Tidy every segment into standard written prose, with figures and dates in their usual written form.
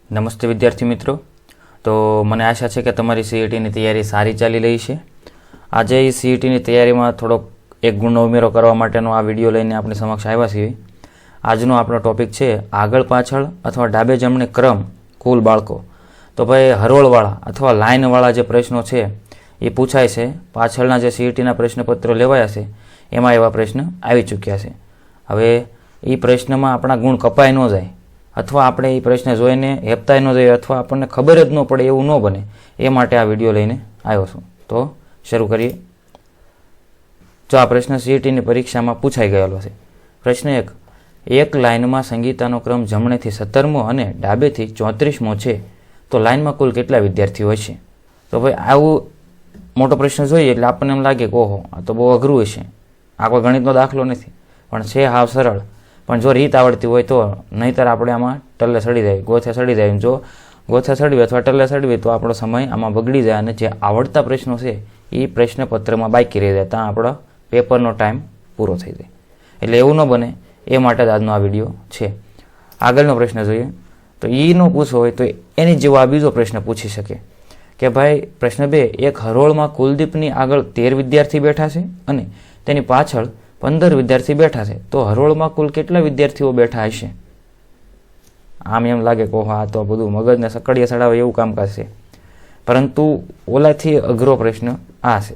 નમસ્તે વિદ્યાર્થી મિત્રો. તો મને આશા છે કે તમારી સીઈટીની તૈયારી સારી ચાલી રહી છે. આજે એ સીઈટીની તૈયારીમાં થોડોક એક ગુણનો ઉમેરો કરવા માટેનો આ વિડીયો લઈને આપણી સમક્ષ આવ્યા છીએ. આજનો આપણો ટોપિક છે આગળ પાછળ અથવા ડાબે જમણે ક્રમ કુલ બાળકો. તો ભાઈ હરોળવાળા અથવા લાઇનવાળા જે પ્રશ્નો છે એ પૂછાય છે. પાછળના જે સીઈટીના પ્રશ્નપત્રો લેવાયા છે એમાં એવા પ્રશ્ન આવી ચૂક્યા છે. હવે એ પ્રશ્નમાં આપણા ગુણ કપાઈ ન જાય અથવા આપણે એ પ્રશ્ન જોઈને હેપતાય ન જઈએ અથવા આપણને ખબર જ ન પડે એવું ન બને એ માટે આ વિડીયો લઈને આવ્યો છું. તો શરૂ કરીએ. જો આ પ્રશ્ન સીઈટીની પરીક્ષામાં પૂછાઈ ગયેલો છે. પ્રશ્ન 1, એક લાઇનમાં સંગીતાનો ક્રમ જમણેથી 17મો અને ડાબેથી 34મો છે તો લાઇનમાં કુલ કેટલા વિદ્યાર્થીઓ હશે? તો ભાઈ આવું મોટો પ્રશ્ન જોઈએ એટલે આપણને એમ લાગે કે ઓહો આ તો બહુ અઘરું હશે, આ કોઈ ગણિતનો દાખલો નથી, પણ છે હાવ સરળ. પણ જો રીત આવડતી હોય તો, નહીંતર આપણે આમાં ટલ્લે સડી જાય, ગોથે સડી જાય. જો ગોથે સડવી અથવા ટલ્લે સડવી તો આપણો સમય આમાં બગડી જાય અને જે આવડતા પ્રશ્નો છે એ પ્રશ્નપત્રમાં બાકી રહી જાય, ત્યાં આપણો પેપરનો ટાઈમ પૂરો થઈ જાય. એટલે એવું ન બને એ માટે જ આજનો આ વિડીયો છે. આગળનો પ્રશ્ન જોઈએ તો ઈનો પૂછવો હોય તો એની જેવો આ બીજો પ્રશ્ન પૂછી શકે કે ભાઈ પ્રશ્ન 2, એક હરોળમાં કુલદીપની આગળ 13 વિદ્યાર્થી બેઠા છે અને તેની પાછળ 15 વિદ્યાર્થી બેઠા છે તો હરોળમાં કુલ કેટલા વિદ્યાર્થીઓ બેઠા હશે? આમ એમ લાગે કે આ તો બધું મગજને સકડીએ સડાવે એવું કામકાજ છે, પરંતુ ઓલાથી અઘરો પ્રશ્ન આ છે.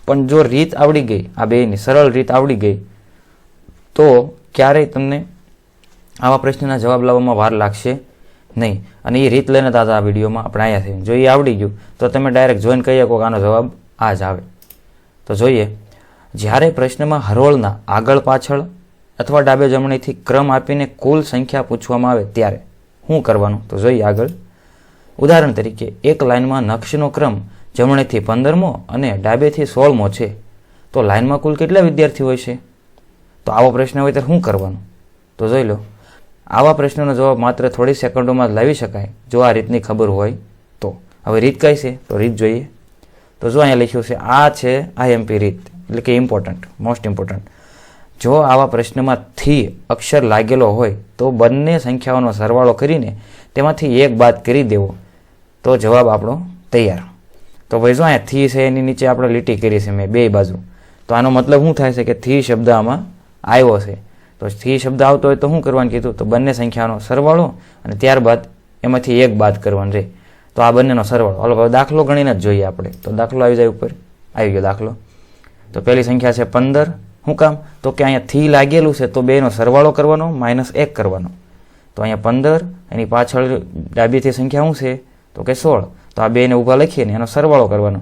પણ જો રીત આવડી ગઈ, આ બેની સરળ રીત આવડી ગઈ તો ક્યારેય તમને આવા પ્રશ્નના જવાબ લાવવામાં વાર લાગશે નહીં. અને એ રીત લઈને તાજા આ વિડીયોમાં આપણે આવ્યા છીએ. જો એ આવડી ગયું તો તમે ડાયરેક્ટ જોઈને કહી શકો કે આનો જવાબ આ જ આવે. તો જોઈએ, જ્યારે પ્રશ્નમાં હરોળના આગળ પાછળ અથવા ડાબે જમણેથી ક્રમ આપીને કુલ સંખ્યા પૂછવામાં આવે ત્યારે શું કરવાનું? તો જોઈએ આગળ. ઉદાહરણ તરીકે એક લાઇનમાં નકશનો ક્રમ જમણેથી 15મો અને ડાબેથી 16મો છે તો લાઇનમાં કુલ કેટલા વિદ્યાર્થી હોય છે? તો આવો પ્રશ્ન હોય તો શું કરવાનું? તો જોઈ લો, આવા પ્રશ્નોનો જવાબ માત્ર થોડી સેકન્ડોમાં જ લાવી શકાય જો આ રીતની ખબર હોય તો. હવે રીત કઈ છે? તો રીત જોઈએ. તો જો અહીંયા લખ્યું છે આ છે IMP રીત, એટલે કે ઇમ્પોર્ટન્ટ, મોસ્ટ ઇમ્પોર્ટન્ટ. જો આવા પ્રશ્નમાં થી અક્ષર લાગેલો હોય તો બંને સંખ્યાઓનો સરવાળો કરીને તેમાંથી એક બાદ કરી દેવો તો જવાબ આપણો તૈયાર. તો ભાઈ જો અહીંયા થી છે એની નીચે આપણે લીટી કરી છે મેં બે બાજુ, તો આનો મતલબ શું થાય છે કે થી શબ્દ આમાં આવ્યો છે. તો થી શબ્દ આવતો હોય તો શું કરવાનું કીધું? તો બંને સંખ્યાનો સરવાળો અને ત્યારબાદ એમાંથી એક બાદ કરવાનું રહે. તો આ બંનેનો સરવાળો. હાલો દાખલો ગણીને જ જોઈએ આપણે. તો દાખલો આવી જાય, ઉપર આવી ગયો દાખલો. તો પહેલી સંખ્યા છે 15. શું કામ? તો કે અહીંયા થી લાગેલું છે તો બેનો સરવાળો કરવાનો, -1 કરવાનો. તો અહીંયા 15, એની પાછળ ડાબીથી સંખ્યા શું છે? તો કે 16. તો આ બેને ઊભા લખીને એનો સરવાળો કરવાનો.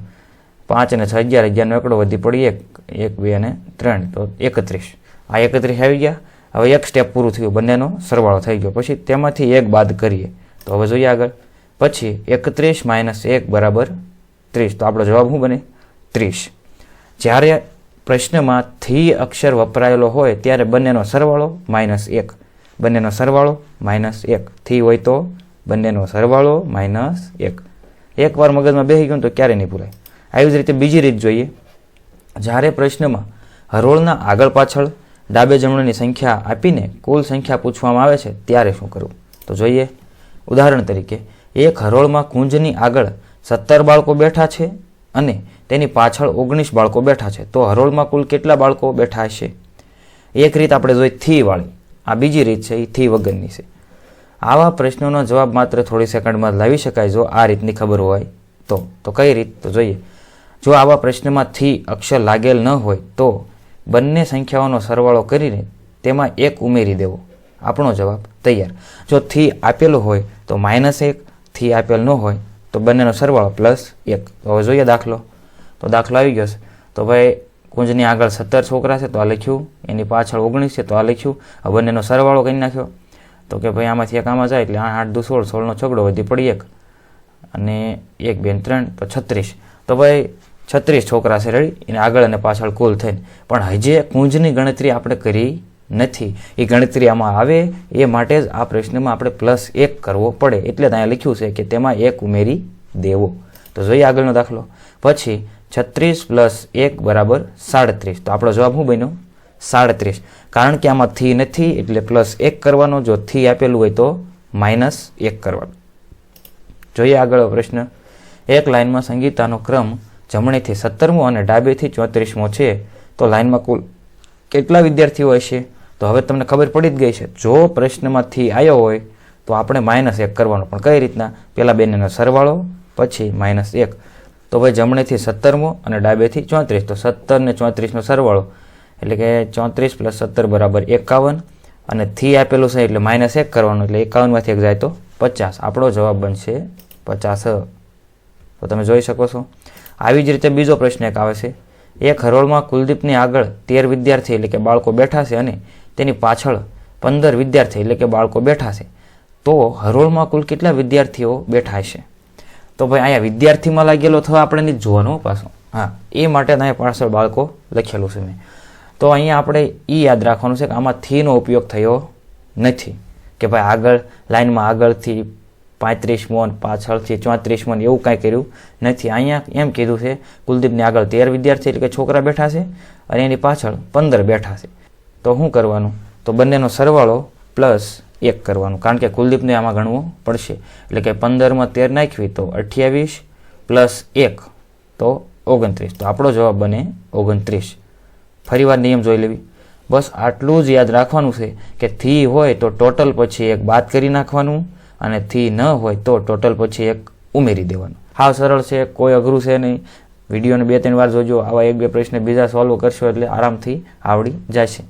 5 અને 6 11, 11નો એકડો વધી પડી 1, 1 2 અને 3 તો 31. આ 31 આવી ગયા. હવે એક સ્ટેપ પૂરું થયું, બંનેનો સરવાળો થઈ ગયો. પછી તેમાંથી એક બાદ કરીએ. તો હવે જોઈએ આગળ. પછી 31 - 1 બરાબર 30. તો આપણો જવાબ શું બને? 30. જ્યારે પ્રશ્નમાં થી અક્ષર વપરાયેલો હોય ત્યારે બંનેનો સરવાળો -1, બંનેનો સરવાળો -1. થી હોય તો બંનેનો સરવાળો -1. એકવાર મગજમાં બેસી ગયું તો ક્યારે નહીં ભૂલાય. આવી જ રીતે બીજી રીત જોઈએ. જ્યારે પ્રશ્નમાં હરોળના આગળ પાછળ ડાબે જમણની સંખ્યા આપીને કુલ સંખ્યા પૂછવામાં આવે છે ત્યારે શું કરવું? તો જોઈએ. ઉદાહરણ તરીકે એક હરોળમાં કુંજની આગળ 17 બાળકો બેઠા છે અને તેની પાછળ 19 બાળકો બેઠા છે તો હરોળમાં કુલ કેટલા બાળકો બેઠા હશે? એક રીત આપણે જોઈ થી વાળી, આ બીજી રીત છે એ થી વગરની છે. આવા પ્રશ્નોનો જવાબ માત્ર થોડી સેકન્ડમાં જ લાવી શકાય જો આ રીતની ખબર હોય તો. તો કઈ રીત? તો જોઈએ. જો આવા પ્રશ્નમાં થી અક્ષર લાગેલ ન હોય તો બંને સંખ્યાઓનો સરવાળો કરીને તેમાં એક ઉમેરી દેવો, આપણો જવાબ તૈયાર. જો થી આપેલો હોય તો -1, થી આપેલ ન હોય તો બંનેનો સરવાળો +1. તો હવે જોઈએ દાખલો. તો દાખલો આવી ગયો છે. તો ભાઈ કુંજની આગળ 17 છોકરા છે તો આ લખ્યું, એની પાછળ 19 છે તો આ લખ્યું. હવે બંનેનો સરવાળો કરી નાખ્યો. તો કે ભાઈ આમાંથી એક આમાં જાય એટલે 8 8 2 16, 16નો છગડો વધી પડી 1 અને 1 2 3 તો 36. તો ભાઈ 36 છોકરા છે રેડી, એને આગળ અને પાછળ કુલ થઈને. પણ હજી કુંજની ગણતરી આપણે કરી નથી. એ ગણતરી આમાં આવે એ માટે જ આ પ્રશ્નમાં આપણે +1 કરવો પડે. એટલે ત્યાં લખ્યું છે કે તેમાં 1 ઉમેરી દેવો. તો જોઈએ આગળનો દાખલો. પછી 36 + 1 બરાબર 37. તો આપણો જવાબ શું બન્યો? 37. કારણ કે આમાં થી નથી એટલે +1 કરવાનો. જો થી આપેલું હોય તો -1 કરવાનું. જોઈએ આગળ પ્રશ્ન. એક લાઇનમાં સંગીતાનો ક્રમ જમણેથી 17મો અને ડાબેથી 34મો છે, તો લાઇનમાં કુલ કેટલા વિદ્યાર્થીઓ હશે? તો હવે તમને ખબર પડી જ ગઈ છે. જો પ્રશ્નમાંથી આવ્યો હોય તો આપણે -1 કરવાનું. પણ કઈ રીતના? પહેલાં બંનેનો સરવાળો, પછી -1. તો ભાઈ જમણેથી 17મો અને ડાબેથી 34, તો 17 ને 34નો સરવાળો એટલે કે 34 + 17 = 51, અને થી આપેલું છે એટલે -1 કરવાનું, એટલે 51માંથી 1 જાય તો 50. આપણો જવાબ બનશે 50. તો તમે જોઈ શકો છો. આવી જ રીતે બીજો પ્રશ્ન એક આવે છે. એક હરોળમાં કુલદીપની આગળ 13 વિદ્યાર્થી એટલે કે બાળકો બેઠા છે અને તેની પાછળ 15 વિદ્યાર્થી એટલે કે બાળકો બેઠા છે, તો હરોળમાં કુલ કેટલા વિદ્યાર્થીઓ બેઠા હશે? તો ભાઈ અહીંયા વિદ્યાર્થીમાં લાગેલો થવા આપણે નહીં જોવાનું પાછું. હા, એ માટે અહીંયા પાછળ બાળકો લખેલું છે મેં. તો અહીંયા આપણે એ યાદ રાખવાનું છે કે આમાં થીનો ઉપયોગ થયો નથી, કે ભાઈ આગળ લાઇનમાં આગળથી 35મો પાછળથી 34મો એવું કાંઈ કર્યું નથી. અહીંયા એમ કીધું છે કુલદીપની આગળ 13 વિદ્યાર્થી એટલે કે છોકરા બેઠા છે અને એની પાછળ 15 બેઠા છે. તો શું કરવાનું? તો બંનેનો સરવાળો +1 કરવાનું, કારણ કે કુલદીપને આમાં ગણવું પડશે. એટલે કે 15માં 13 નાખવી તો 28 + 1 તો 29. તો આપણો જવાબ બને 29. ફરીવાર નિયમ જોઈ લેવી. બસ આટલું જ યાદ રાખવાનું છે કે થી હોય તો ટોટલ પછી 1 બાદ કરી નાખવાનું, અને થી ન હોય તો ટોટલ પછી 1 ઉમેરી દેવાનું. હાવ સરળ છે, કોઈ અઘરું છે નહીં. વિડીયોને 2-3 વાર જોજો. આવા 1-2 પ્રશ્ન બીજા સોલ્વ કરશો એટલે આરામથી આવડી જશે.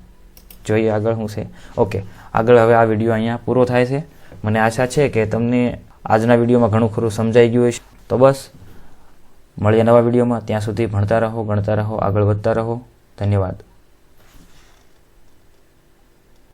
જોઈએ આગળ શું છે. ઓકે, આગળ હવે આ વિડીયો અહીંયા પૂરો થાય છે. મને આશા છે કે તમને આજના વિડીયોમાં ઘણું ખરું સમજાઈ ગયું હશે. તો બસ મળીએ નવા વિડીયોમાં. ત્યાં સુધી ભણતા રહો, ગણતા રહો, આગળ વધતા રહો. ધન્યવાદ.